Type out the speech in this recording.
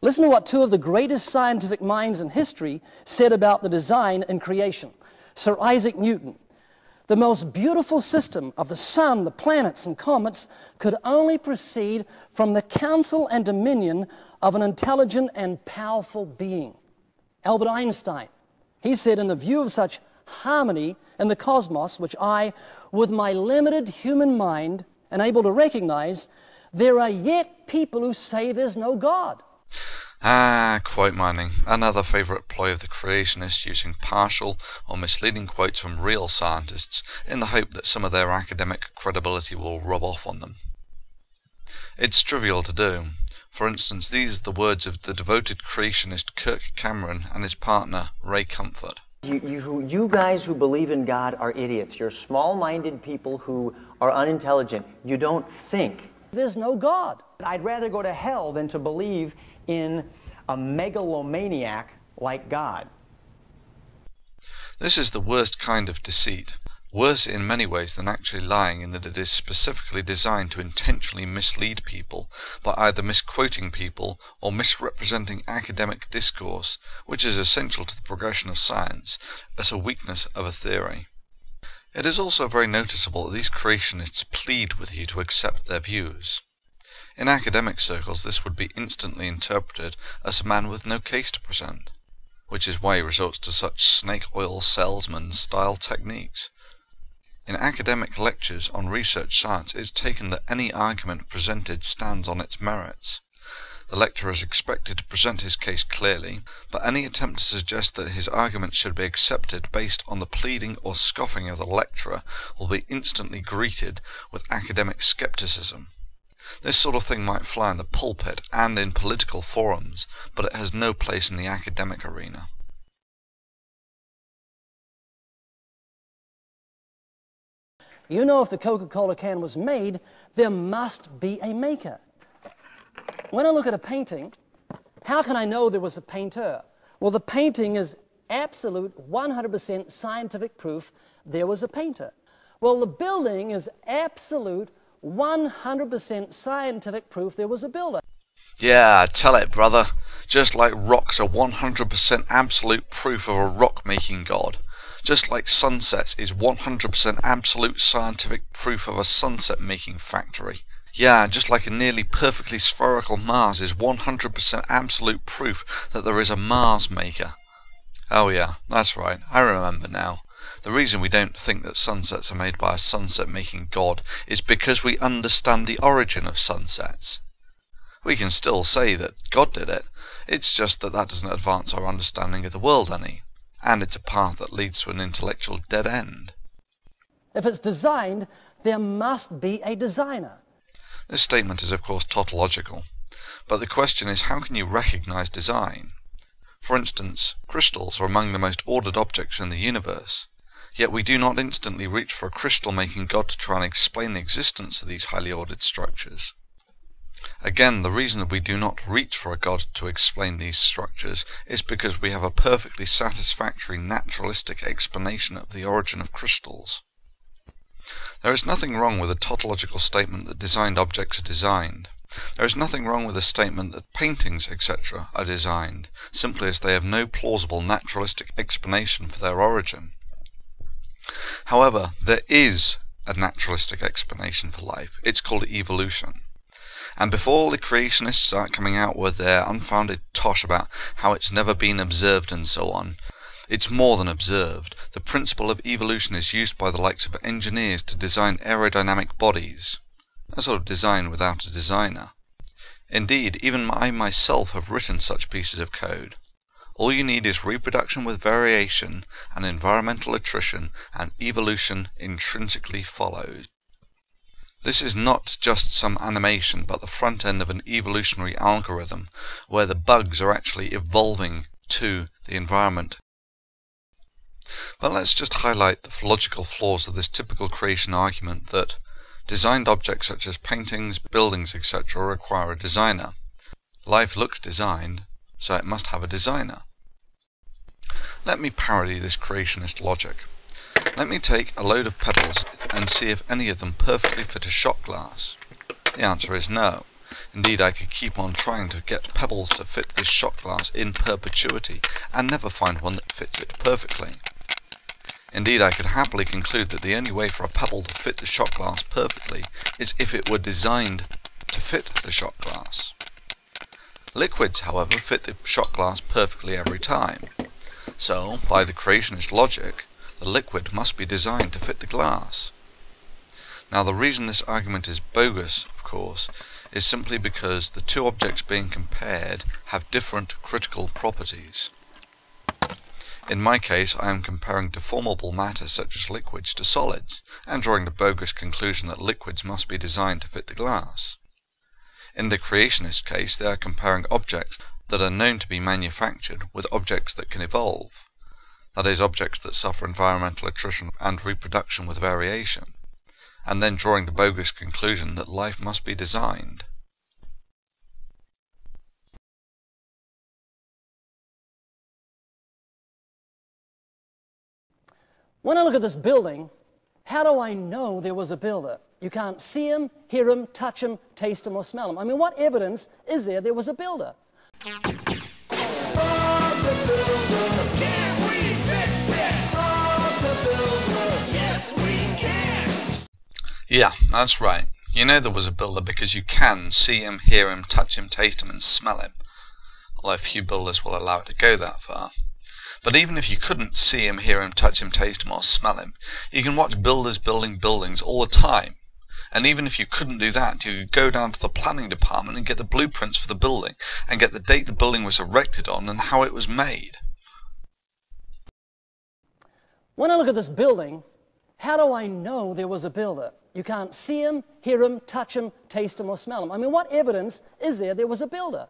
Listen to what two of the greatest scientific minds in history said about the design and creation. Sir Isaac Newton: "The most beautiful system of the sun, the planets, and comets could only proceed from the counsel and dominion of an intelligent and powerful being." Albert Einstein, he said, "In the view of such harmony in the cosmos, which I, with my limited human mind, am able to recognize, there are yet people who say there's no God." Quote mining, another favourite ploy of the creationists, using partial or misleading quotes from real scientists in the hope that some of their academic credibility will rub off on them. It's trivial to do. For instance, these are the words of the devoted creationist Kirk Cameron and his partner Ray Comfort. You guys who believe in God are idiots. You're small-minded people who are unintelligent. You don't think. There's no God. I'd rather go to hell than to believe in a megalomaniac like God. This is the worst kind of deceit, worse in many ways than actually lying, in that it is specifically designed to intentionally mislead people by either misquoting people or misrepresenting academic discourse, which is essential to the progression of science, as a weakness of a theory. It is also very noticeable that these creationists plead with you to accept their views. In academic circles, this would be instantly interpreted as a man with no case to present, which is why he resorts to such snake oil salesman-style techniques. In academic lectures on research science, it is taken that any argument presented stands on its merits. The lecturer is expected to present his case clearly, but any attempt to suggest that his argument should be accepted based on the pleading or scoffing of the lecturer will be instantly greeted with academic skepticism. This sort of thing might fly in the pulpit and in political forums, but it has no place in the academic arena. You know, if the Coca-Cola can was made, there must be a maker. When I look at a painting, how can I know there was a painter? Well, the painting is absolute 100% scientific proof there was a painter. Well, the building is absolute 100% scientific proof there was a builder. Yeah, tell it, brother. Just like rocks are 100% absolute proof of a rock-making god. Just like sunsets is 100% absolute scientific proof of a sunset-making factory. Yeah, just like a nearly perfectly spherical Mars is 100% absolute proof that there is a Mars maker. Oh yeah, that's right, I remember now. The reason we don't think that sunsets are made by a sunset-making god is because we understand the origin of sunsets. We can still say that God did it, it's just that that doesn't advance our understanding of the world any, and it's a path that leads to an intellectual dead end. If it's designed, there must be a designer. This statement is of course tautological, but the question is, how can you recognize design? For instance, crystals are among the most ordered objects in the universe, yet we do not instantly reach for a crystal-making god to try and explain the existence of these highly ordered structures. Again, the reason that we do not reach for a god to explain these structures is because we have a perfectly satisfactory naturalistic explanation of the origin of crystals. There is nothing wrong with a tautological statement that designed objects are designed. There is nothing wrong with a statement that paintings, etc., are designed, simply as they have no plausible naturalistic explanation for their origin. However, there is a naturalistic explanation for life. It's called evolution. And before the creationists start coming out with their unfounded tosh about how it's never been observed and so on, it's more than observed. The principle of evolution is used by the likes of engineers to design aerodynamic bodies. A sort of design without a designer. Indeed, even I myself have written such pieces of code. All you need is reproduction with variation, and environmental attrition, and evolution intrinsically follows. This is not just some animation, but the front end of an evolutionary algorithm, where the bugs are actually evolving to the environment. But let's just highlight the logical flaws of this typical creation argument that designed objects such as paintings, buildings, etc. require a designer. Life looks designed, so it must have a designer. Let me parody this creationist logic. Let me take a load of pebbles and see if any of them perfectly fit a shot glass. The answer is no. Indeed, I could keep on trying to get pebbles to fit this shot glass in perpetuity, and never find one that fits it perfectly. Indeed, I could happily conclude that the only way for a pebble to fit the shot glass perfectly is if it were designed to fit the shot glass. Liquids, however, fit the shot glass perfectly every time. So, by the creationist logic, the liquid must be designed to fit the glass. Now, the reason this argument is bogus, of course, is simply because the two objects being compared have different critical properties. In my case, I am comparing deformable matter such as liquids to solids, and drawing the bogus conclusion that liquids must be designed to fit the glass. In the creationist case, they are comparing objects that are known to be manufactured with objects that can evolve, that is, objects that suffer environmental attrition and reproduction with variation, and then drawing the bogus conclusion that life must be designed. When I look at this building, how do I know there was a builder? You can't see him, hear him, touch him, taste him, or smell him. I mean, what evidence is there was a builder? Yeah, that's right. You know there was a builder because you can see him, hear him, touch him, taste him, and smell him. Although few builders will allow it to go that far. But even if you couldn't see him, hear him, touch him, taste him, or smell him, you can watch builders building buildings all the time. And even if you couldn't do that, you could go down to the planning department and get the blueprints for the building, and get the date the building was erected on and how it was made. When I look at this building, how do I know there was a builder? You can't see him, hear him, touch him, taste him, or smell him. I mean, what evidence is there was a builder?